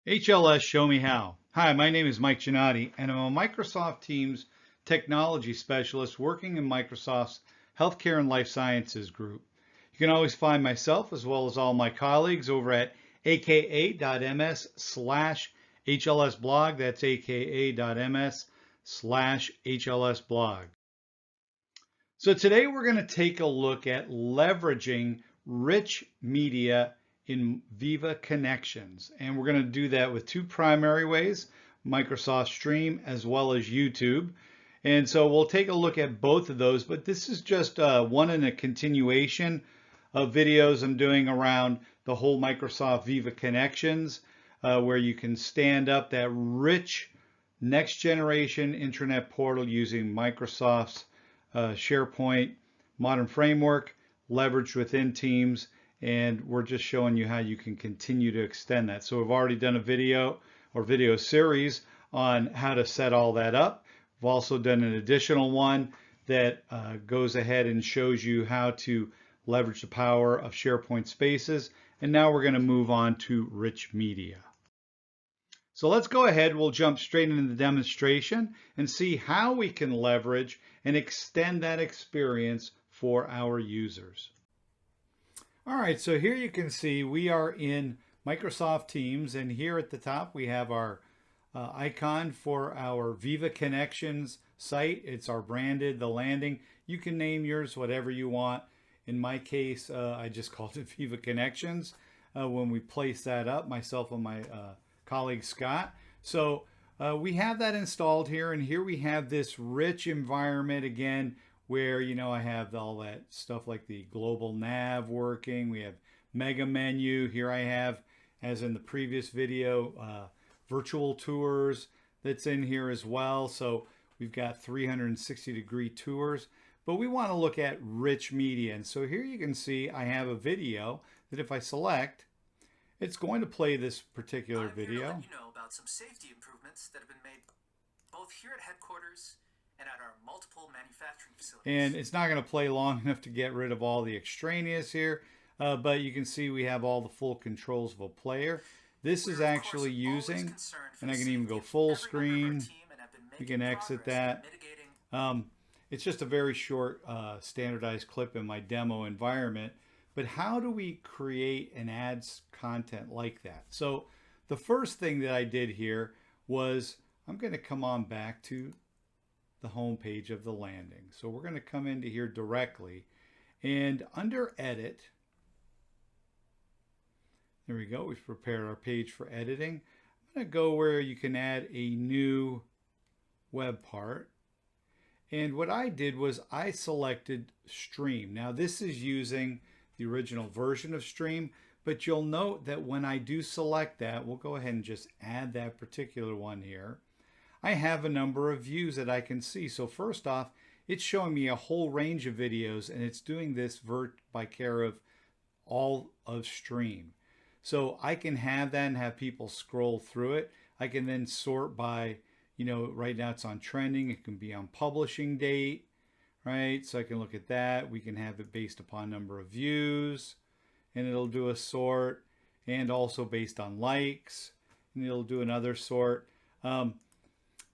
HLS Show Me How. Hi, my name is Mike Giannotti, and I'm a Microsoft Teams technology specialist working in Microsoft's Healthcare and Life Sciences group. You can always find myself as well as all my colleagues over at aka.ms/HLS blog. That's aka.ms/HLS blog. So today we're going to take a look at leveraging rich media in Viva Connections. And we're going to do that with two primary ways, Microsoft Stream as well as YouTube. And so we'll take a look at both of those, but this is just one in a continuation of videos I'm doing around the whole Microsoft Viva Connections, where you can stand up that rich next generation intranet portal using Microsoft's SharePoint modern framework leveraged within Teams, and we're just showing you how you can continue to extend that. So we've already done a video or video series on how to set all that up. We've also done an additional one that goes ahead and shows you how to leverage the power of SharePoint Spaces. And now we're going to move on to rich media. So let's go ahead, we'll jump straight into the demonstration and see how we can leverage and extend that experience for our users. All right, so here you can see we are in Microsoft Teams, and here at the top we have our icon for our Viva Connections site. It's our branded, the landing. You can name yours whatever you want. In my case, I just called it Viva Connections when we place that up, myself and my colleague Scott. So we have that installed here, and here we have this rich environment again where, you know, I have all that stuff like the global nav working. We have mega menu. Here I have, as in the previous video, virtual tours that's in here as well. So we've got 360-degree tours, but we want to look at rich media. And so here you can see I have a video that if I select, it's going to play this particular video. I'm here to let you know about some safety improvements that have been made both here at headquarters and at our multiple manufacturing facilities. And it's not going to play long enough to get rid of all the extraneous here, but you can see we have all the full controls of a player. This is actually using, and I can even go full screen. We can exit that. It's just a very short standardized clip in my demo environment. But how do we create and add content like that? So the first thing that I did here was I'm going to come on back to the home page of the landing. So we're going to come into here directly, and under edit, there we go. We've prepared our page for editing. I'm going to go where you can add a new web part. And what I did was I selected Stream. Now this is using the original version of Stream, but you'll note that when I do select that, we'll go ahead and just add that particular one here. I have a number of views that I can see. So first off, it's showing me a whole range of videos, and it's doing this by care of all of Stream. So I can have that and have people scroll through it. I can then sort by, you know, right now it's on trending. It can be on publishing date, right? So I can look at that. We can have it based upon number of views, and it'll do a sort, and also based on likes, and it'll do another sort.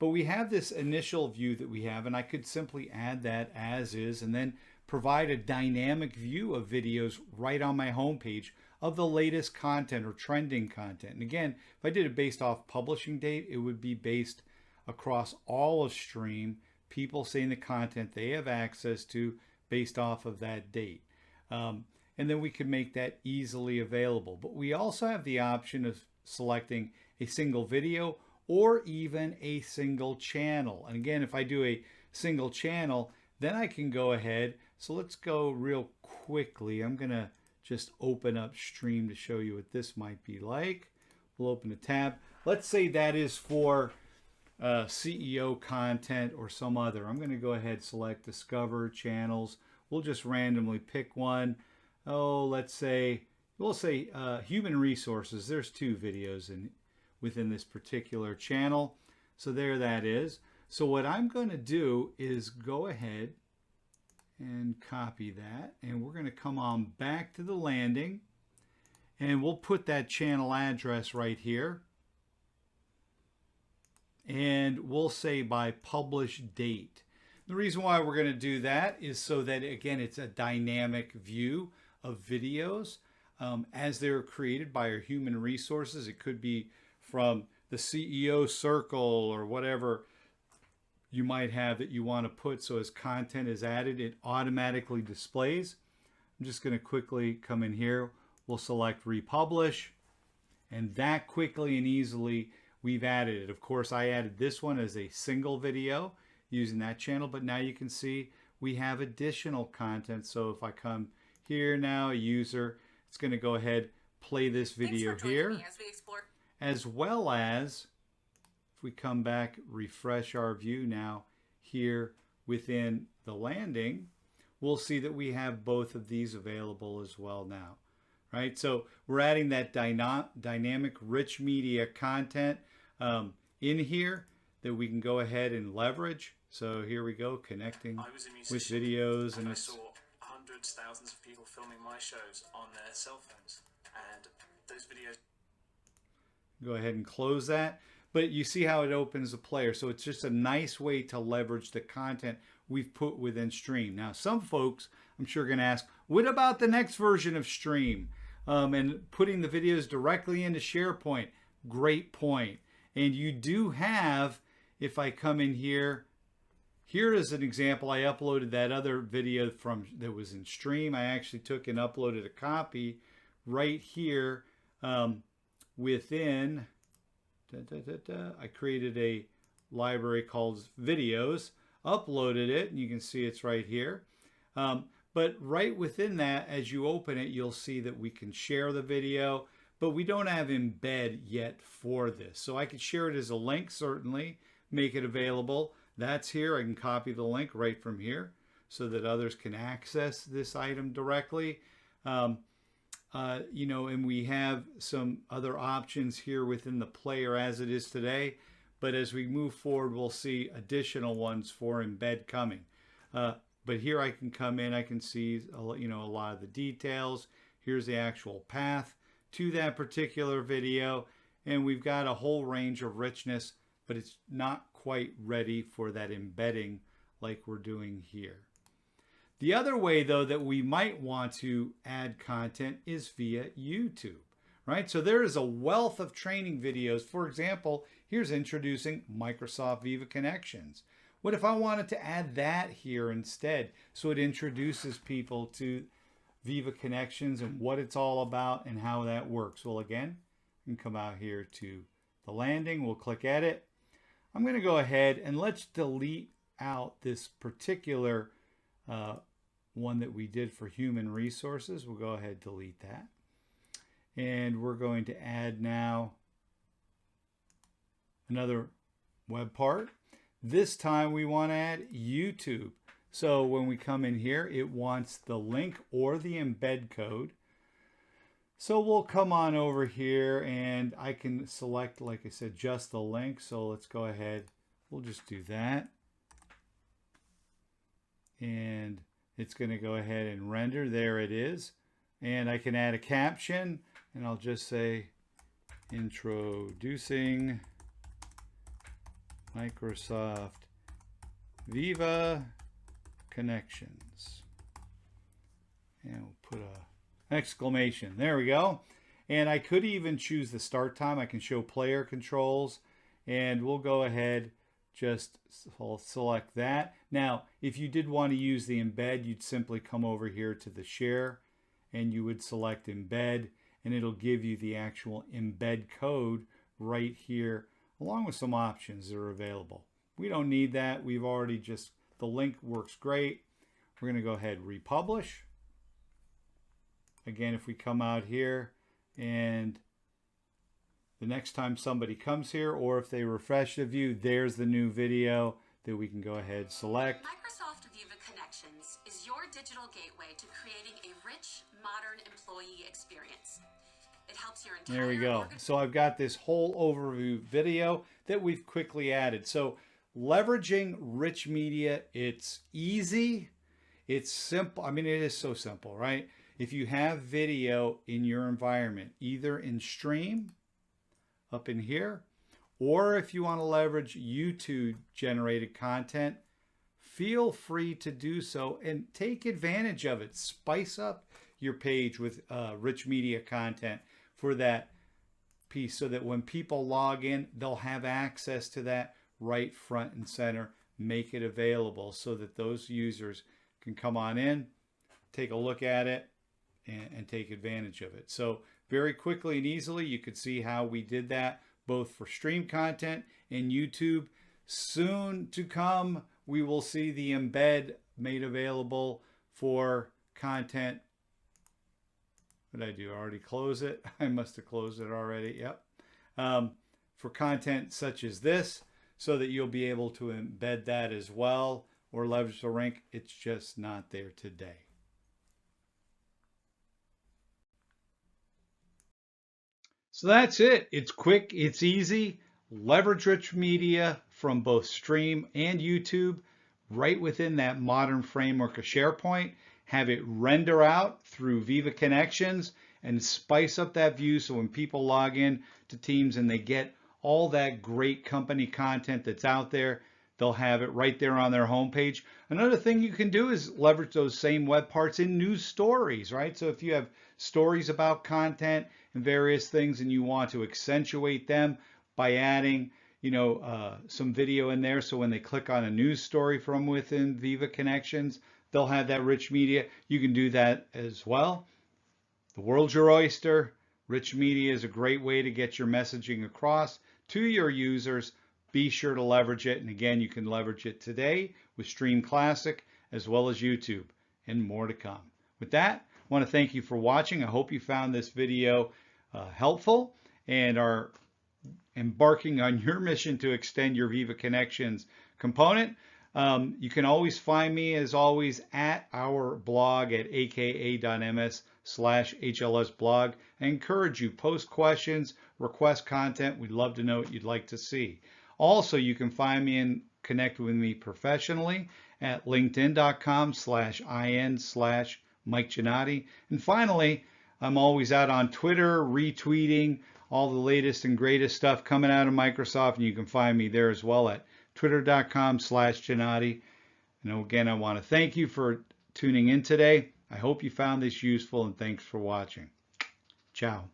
But we have this initial view that we have, and I could simply add that as is and then provide a dynamic view of videos right on my homepage of the latest content or trending content. And again, if I did it based off publishing date, it would be based across all of Stream, people seeing the content they have access to based off of that date. And then we can make that easily available. But we also have the option of selecting a single video or even a single channel. And again, if I do a single channel, then I can go ahead. So let's go real quickly. I'm going to just open up Stream to show you what this might be like. We'll open a tab. Let's say that is for CEO content or some other. I'm going to go ahead, select Discover Channels. We'll just randomly pick one. Oh, let's say, we'll say Human Resources. There's two videos within this particular channel. So there that is. So what I'm going to do is go ahead and copy that, and we're going to come on back to the landing, and we'll put that channel address right here. and we'll say by publish date. The reason why we're going to do that is so that, again, it's a dynamic view of videos as they're created by our human resources. It could be from the CEO circle or whatever you might have that you want to put. So as content is added, it automatically displays. I'm just going to quickly come in here. We'll select republish, and that quickly and easily we've added it. Of course, I added this one as a single video using that channel, but now you can see we have additional content. So if I come here now, a user, it's going to go ahead, play this video here, as well as if we come back, refresh our view now here within the landing, we'll see that we have both of these available as well now, right? So we're adding that dynamic rich media content in here that we can go ahead and leverage. So here we go, connecting with videos, and I it's saw hundreds, thousands of people filming my shows on their cell phones, and those videos. Go ahead and close that. But you see how it opens the player. So it's just a nice way to leverage the content we've put within Stream. Now, some folks, I'm sure, are going to ask, what about the next version of Stream? And putting the videos directly into SharePoint. Great point. And you do have, if I come in here, here is an example. I uploaded that other video that was in Stream. I actually took and uploaded a copy right here within. I created a library called videos, uploaded it, and you can see it's right here. But right within that, as you open it, you'll see that we can share the video, but we don't have embed yet for this. So I could share it as a link, certainly, make it available. That's here. I can copy the link right from here so that others can access this item directly. You know, and we have some other options here within the player as it is today. But as we move forward, we'll see additional ones for embed coming. But here I can come in, I can see, you know, a lot of the details. Here's the actual path to that particular video. And we've got a whole range of richness, but it's not quite ready for that embedding like we're doing here. The other way, though, that we might want to add content is via YouTube, right? So there is a wealth of training videos. For example, here's introducing Microsoft Viva Connections. What if I wanted to add that here instead? So it introduces people to Viva Connections and what it's all about and how that works. Well, again, we can come out here to the landing. We'll click Edit. I'm going to go ahead and let's delete out this particular one that we did for human resources. We'll go ahead and delete that. And we're going to add now another web part. This time we want to add YouTube. So when we come in here, it wants the link or the embed code. So we'll come on over here and I can select, like I said, just the link. So let's go ahead. We'll just do that. And it's going to go ahead and render. There it is. And I can add a caption and I'll just say introducing Microsoft Viva Connections. And we'll put an exclamation. There we go. And I could even choose the start time. I can show player controls and we'll go ahead, just select that. Now, if you did want to use the embed, you'd simply come over here to the share and you would select embed and it'll give you the actual embed code right here along with some options that are available. We don't need that. We've already just, the link works great. We're going to go ahead and republish. Again, if we come out here and the next time somebody comes here, or if they refresh the view, there's the new video that we can go ahead and select. Microsoft Viva Connections is your digital gateway to creating a rich, modern employee experience. It helps your entire There we go. So I've got this whole overview video that we've quickly added. So leveraging rich media, it's easy, it's simple. I mean, it is so simple, right? If you have video in your environment, either in Stream, up in here, or if you want to leverage YouTube generated content, feel free to do so and take advantage of it. Spice up your page with rich media content for that piece so that when people log in, they'll have access to that right front and center. Make it available so that those users can come on in, take a look at it, and take advantage of it. So very quickly and easily, you could see how we did that both for stream content and YouTube. Soon to come, we will see the embed made available for content. What did I do? I already close it. I must have closed it already. Yep. For content such as this, so that you'll be able to embed that as well or leverage the link. It's just not there today. So that's it. It's quick, it's easy. Leverage rich media from both stream and YouTube right within that modern framework of SharePoint. Have it render out through Viva Connections and spice up that view so when people log in to Teams and they get all that great company content that's out there, they'll have it right there on their homepage. Another thing you can do is leverage those same web parts in news stories, right? So if you have stories about content and various things and you want to accentuate them by adding, some video in there, so when they click on a news story from within Viva Connections, they'll have that rich media. You can do that as well. The world's your oyster. Rich media is a great way to get your messaging across to your users. Be sure to leverage it. And again, you can leverage it today with Stream Classic as well as YouTube, and more to come. With that, I want to thank you for watching. I hope you found this video helpful and are embarking on your mission to extend your Viva Connections component. You can always find me, as always, at our blog at aka.ms/HLS blog. I encourage you, post questions, request content. We'd love to know what you'd like to see. Also, you can find me and connect with me professionally at linkedin.com/in/Mike Giannotti. And finally, I'm always out on Twitter retweeting all the latest and greatest stuff coming out of Microsoft, and you can find me there as well at twitter.com/Giannotti. And again, I want to thank you for tuning in today. I hope you found this useful, and thanks for watching. Ciao.